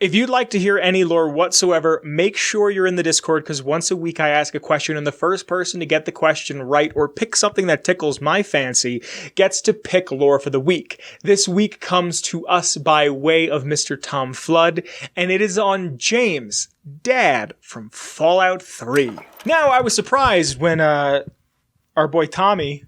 If you'd like to hear any lore whatsoever, make sure you're in the Discord, because once a week I ask a question, and the first person to get the question right or pick something that tickles my fancy gets to pick lore for the week. This week comes to us by way of Mr. Tom Flood, and it is on James, Dad from Fallout 3. Now, I was surprised when our boy Tommy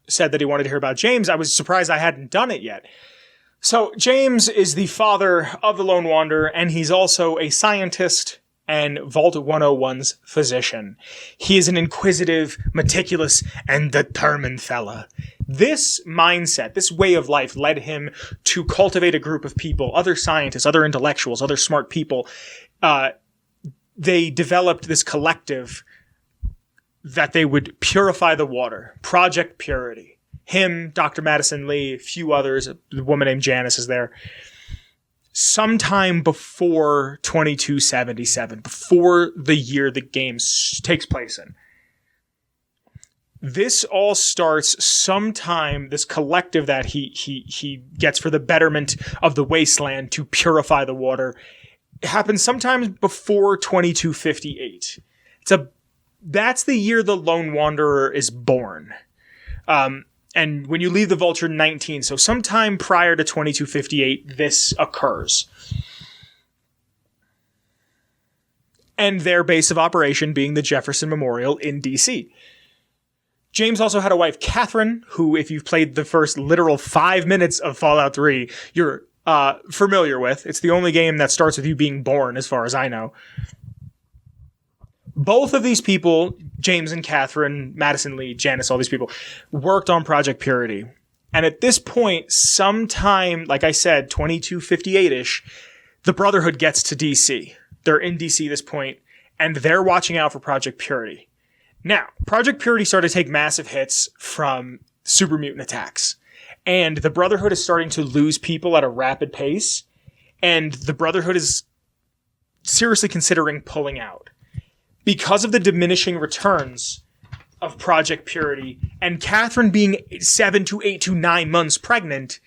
said that he wanted to hear about James. I was surprised I hadn't done it yet. So James is the father of the Lone Wanderer, and he's also a scientist and Vault 101's physician. He is an inquisitive, meticulous, and determined fella. This mindset, this way of life, led him to cultivate a group of people, other scientists, other intellectuals, other smart people. They developed this collective that they would purify the water, Project Purity. Him, Dr. Madison Lee, a few others, a woman named Janice is there. Sometime before 2277, before the year the game takes place in. This all starts sometime, this collective that he gets for the betterment of the wasteland to purify the water. It happens sometime before 2258. That's the year the Lone Wanderer is born. And when you leave the Vulture 19, so sometime prior to 2258, this occurs. And their base of operation being the Jefferson Memorial in DC. James also had a wife, Catherine, who, if you've played the first literal 5 minutes of Fallout 3, you're familiar with. It's the only game that starts with you being born, as far as I know. Both of these people, James and Catherine, Madison Lee, Janice, all these people, worked on Project Purity. And at this point, sometime, like I said, 2258-ish, the Brotherhood gets to DC. They're in DC at this point, and they're watching out for Project Purity. Now, Project Purity started to take massive hits from super mutant attacks. And the Brotherhood is starting to lose people at a rapid pace. And the Brotherhood is seriously considering pulling out. Because of the diminishing returns of Project Purity, and Catherine being 7 to 8 to 9 months pregnant,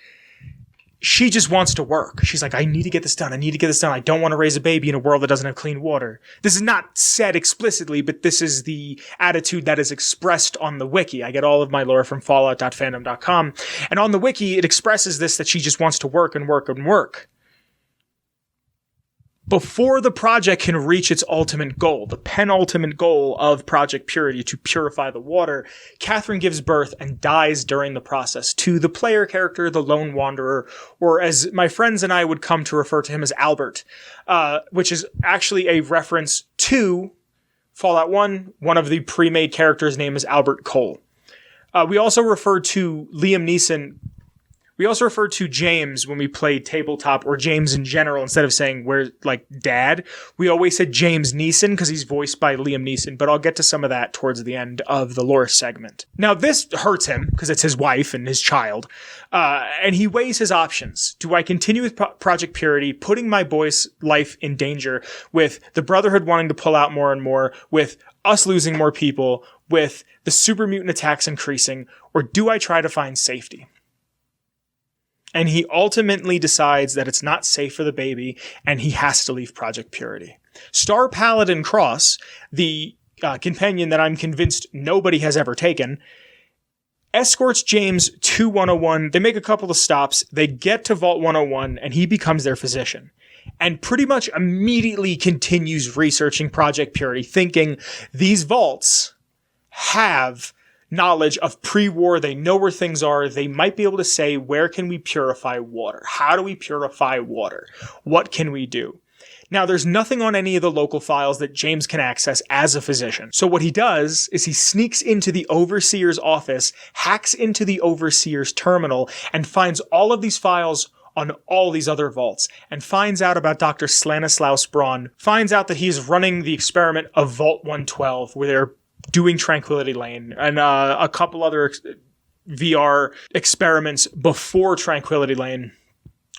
she just wants to work. She's like, I need to get this done. I don't want to raise a baby in a world that doesn't have clean water. This is not said explicitly, but this is the attitude that is expressed on the wiki. I get all of my lore from fallout.fandom.com. And on the wiki, it expresses this, that she just wants to work and work and work. Before the project can reach its ultimate goal, the penultimate goal of Project Purity, to purify the water, Catherine gives birth and dies during the process to the player character, the Lone Wanderer, or as my friends and I would come to refer to him as Albert, which is actually a reference to Fallout 1. One of the pre-made characters' name is Albert Cole. We also refer to Liam Neeson. We also referred to James when we played tabletop, or James in general, instead of saying we're like dad. We always said James Neeson because he's voiced by Liam Neeson, but I'll get to some of that towards the end of the lore segment. Now, this hurts him because it's his wife and his child, and he weighs his options. Do I continue with Project Purity, putting my boy's life in danger, with the Brotherhood wanting to pull out more and more, with us losing more people, with the super mutant attacks increasing, or do I try to find safety? And he ultimately decides that it's not safe for the baby, and he has to leave Project Purity. Star Paladin Cross, the companion that I'm convinced nobody has ever taken, escorts James to 101. They make a couple of stops. They get to Vault 101, and he becomes their physician. And pretty much immediately continues researching Project Purity, thinking these vaults have knowledge of pre-war. They know where things are. They might be able to say, where can we purify water? How do we purify water? What can we do? Now, there's nothing on any of the local files that James can access as a physician. So what he does is he sneaks into the Overseer's office, hacks into the Overseer's terminal, and finds all of these files on all these other vaults, and finds out about Dr. Slanislaus Braun, finds out that he's running the experiment of Vault 112, where they're doing Tranquility Lane, and a couple other VR experiments before Tranquility Lane.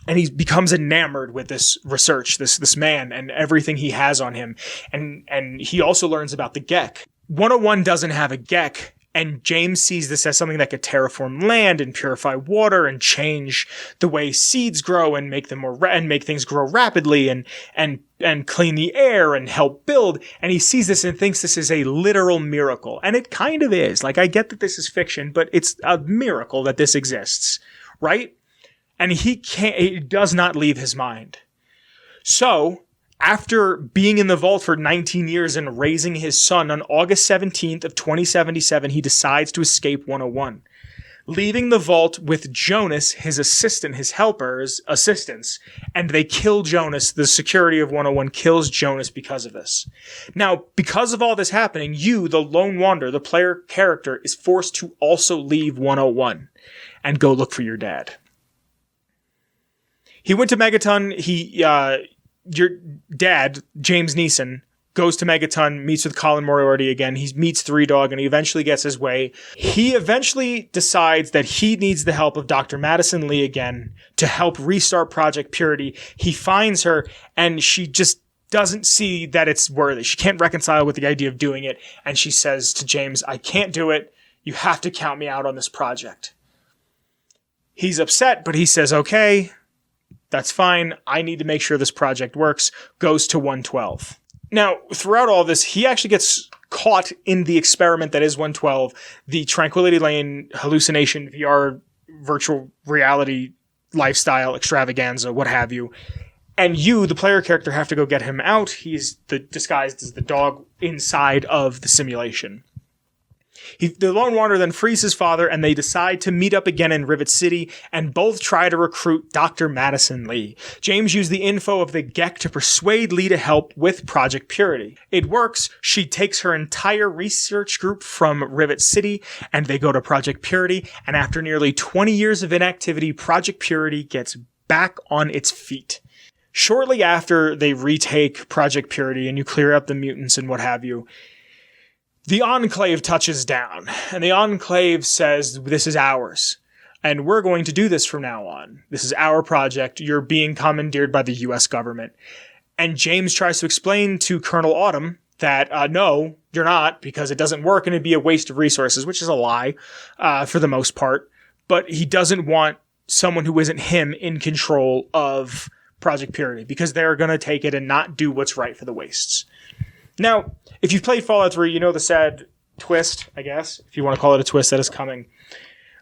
And he becomes enamored with this research, this man, and everything he has on him. And he also learns about the GEC. 101 doesn't have a GEC, And James sees this as something that could terraform land and purify water and change the way seeds grow and make them and make things grow rapidly and clean the air and help build. And he sees this and thinks this is a literal miracle. And it kind of is. Like, I get that this is fiction, but it's a miracle that this exists, right? And it does not leave his mind. So, after being in the vault for 19 years and raising his son, on August 17th of 2077, he decides to escape 101. Leaving the vault with Jonas, his assistant, his helpers, assistants, and they kill Jonas. The security of 101 kills Jonas because of this. Now, because of all this happening, you, the lone wanderer, the player character, is forced to also leave 101 and go look for your dad. He went to Megaton. Your dad, James Neeson, goes to Megaton, meets with Colin Moriarty again. He meets Three Dog, and he eventually gets his way. He eventually decides that he needs the help of Dr. Madison Lee again to help restart Project Purity. He finds her, and she just doesn't see that it's worthy. She can't reconcile with the idea of doing it, and she says to James, I can't do it. You have to count me out on this project. He's upset, but he says, okay, that's fine. I need to make sure this project works. Goes to 112. Now, throughout all this, he actually gets caught in the experiment that is 112, the Tranquility Lane hallucination VR virtual reality lifestyle extravaganza, what have you. And you, the player character, have to go get him out. He's disguised as the dog inside of the simulation. The Lone Wanderer then frees his father, and they decide to meet up again in Rivet City, and both try to recruit Dr. Madison Lee. James used the info of the GEC to persuade Lee to help with Project Purity. It works. She takes her entire research group from Rivet City, and they go to Project Purity, and after nearly 20 years of inactivity, Project Purity gets back on its feet. Shortly after they retake Project Purity, and you clear up the mutants and what have you, the Enclave touches down, and the Enclave says, this is ours, and we're going to do this from now on. This is our project. You're being commandeered by the U.S. government. And James tries to explain to Colonel Autumn that, no, you're not, because it doesn't work and it'd be a waste of resources, which is a lie for the most part. But he doesn't want someone who isn't him in control of Project Purity, because they're going to take it and not do what's right for the wastes. Now, if you've played Fallout 3, you know the sad twist, I guess, if you want to call it a twist that is coming.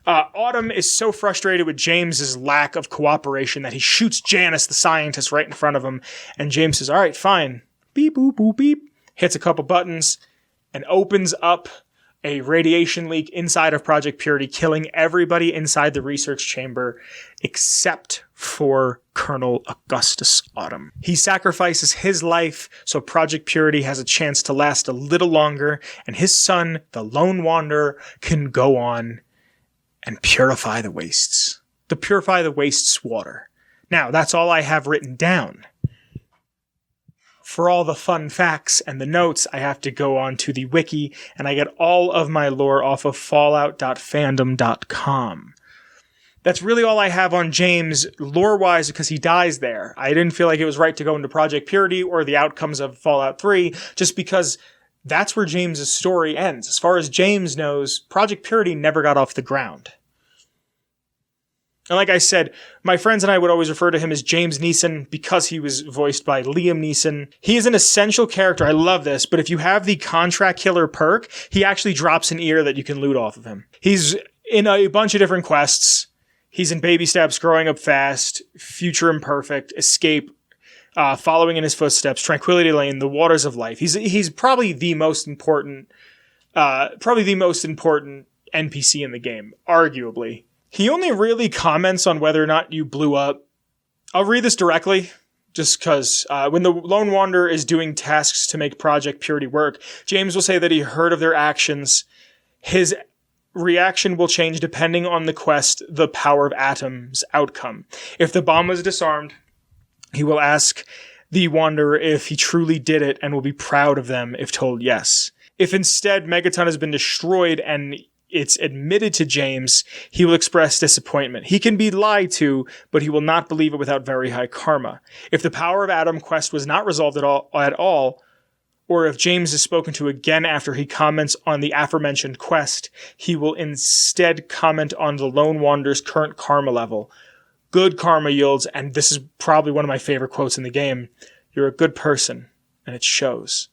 Autumn is so frustrated with James's lack of cooperation that he shoots Janice, the scientist, right in front of him. And James says, all right, fine. Beep, boop, boop, beep. Hits a couple buttons and opens up a radiation leak inside of Project Purity, killing everybody inside the research chamber except for Colonel Augustus Autumn. He sacrifices his life so Project Purity has a chance to last a little longer, and his son, the Lone Wanderer, can go on and purify the wastes. To purify the wastes water. Now, that's all I have written down. For all the fun facts and the notes, I have to go on to the wiki, and I get all of my lore off of fallout.fandom.com. That's really all I have on James lore-wise, because he dies there. I didn't feel like it was right to go into Project Purity or the outcomes of Fallout 3, just because that's where James's story ends. As far as James knows, Project Purity never got off the ground. And like I said, my friends and I would always refer to him as James Neeson because he was voiced by Liam Neeson. He is an essential character. I love this, but if you have the Contract Killer perk, he actually drops an ear that you can loot off of him. He's in a bunch of different quests. He's in Baby Steps, Growing Up Fast, Future Imperfect, Escape, Following in His Footsteps, Tranquility Lane, The Waters of Life. He's probably the most important NPC in the game, arguably. He only really comments on whether or not you blew up. I'll read this directly, just because when the Lone Wanderer is doing tasks to make Project Purity work, James will say that he heard of their actions. His reaction will change depending on the quest, the Power of Atoms outcome. If the bomb was disarmed, he will ask the Wanderer if he truly did it and will be proud of them if told yes. If instead Megaton has been destroyed and it's admitted to James, he will express disappointment. He can be lied to, but he will not believe it without very high karma. If the Power of Atom quest was not resolved at all, or if James is spoken to again after he comments on the aforementioned quest, he will instead comment on the Lone Wanderer's current karma level. Good karma yields, and this is probably one of my favorite quotes in the game, "You're a good person, and it shows."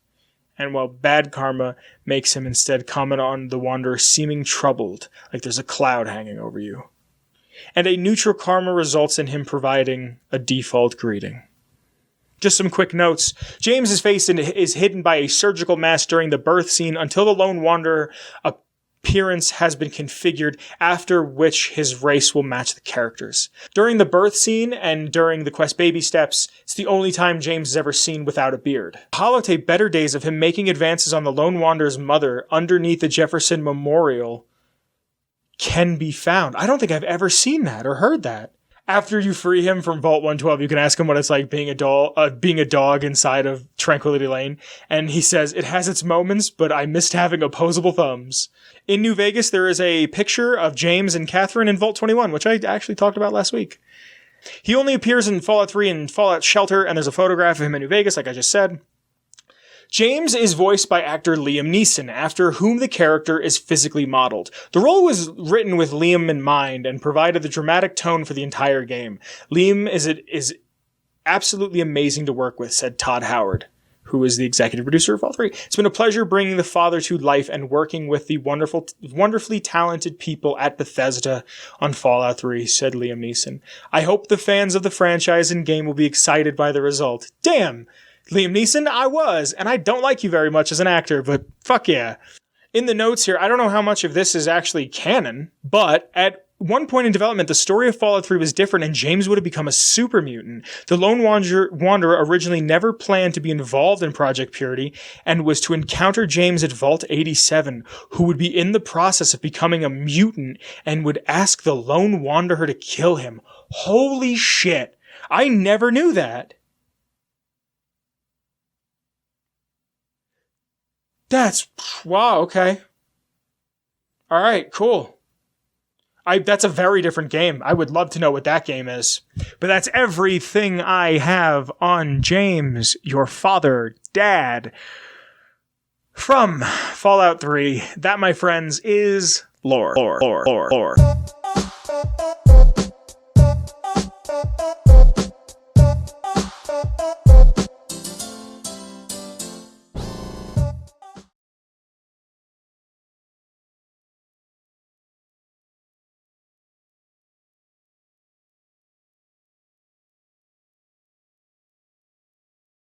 And while bad karma makes him instead comment on the Wanderer seeming troubled, like there's a cloud hanging over you. And a neutral karma results in him providing a default greeting. Just some quick notes. James's face is hidden by a surgical mask during the birth scene until the Lone Wanderer appearance has been configured, after which his race will match the characters. During the birth scene and during the quest baby steps, it's the only time James is ever seen without a beard. Holotape better days of him making advances on the Lone Wanderer's mother underneath the Jefferson Memorial can be found. I don't think I've ever seen that or heard that. After you free him from Vault 112, you can ask him what it's like being a dog inside of Tranquility Lane. And he says, "It has its moments, but I missed having opposable thumbs." In New Vegas, there is a picture of James and Catherine in Vault 21, which I actually talked about last week. He only appears in Fallout 3 and Fallout Shelter, and there's a photograph of him in New Vegas, like I just said. James is voiced by actor Liam Neeson, after whom the character is physically modeled. The role was written with Liam in mind and provided the dramatic tone for the entire game. Liam is absolutely amazing to work with, said Todd Howard, who is the executive producer of Fallout 3. "It's been a pleasure bringing the father to life and working with the wonderfully talented people at Bethesda on Fallout 3, said Liam Neeson. "I hope the fans of the franchise and game will be excited by the result." Damn! Liam Neeson, I was, and I don't like you very much as an actor, but fuck yeah. In the notes here, I don't know how much of this is actually canon, but at one point in development, the story of Fallout 3 was different and James would have become a super mutant. The Lone Wanderer originally never planned to be involved in Project Purity and was to encounter James at Vault 87, who would be in the process of becoming a mutant and would ask the Lone Wanderer to kill him. Holy shit. I never knew that. Wow, okay. Alright, cool. That's a very different game. I would love to know what that game is. But that's everything I have on James, your father, dad, from Fallout 3. That, my friends, is lore.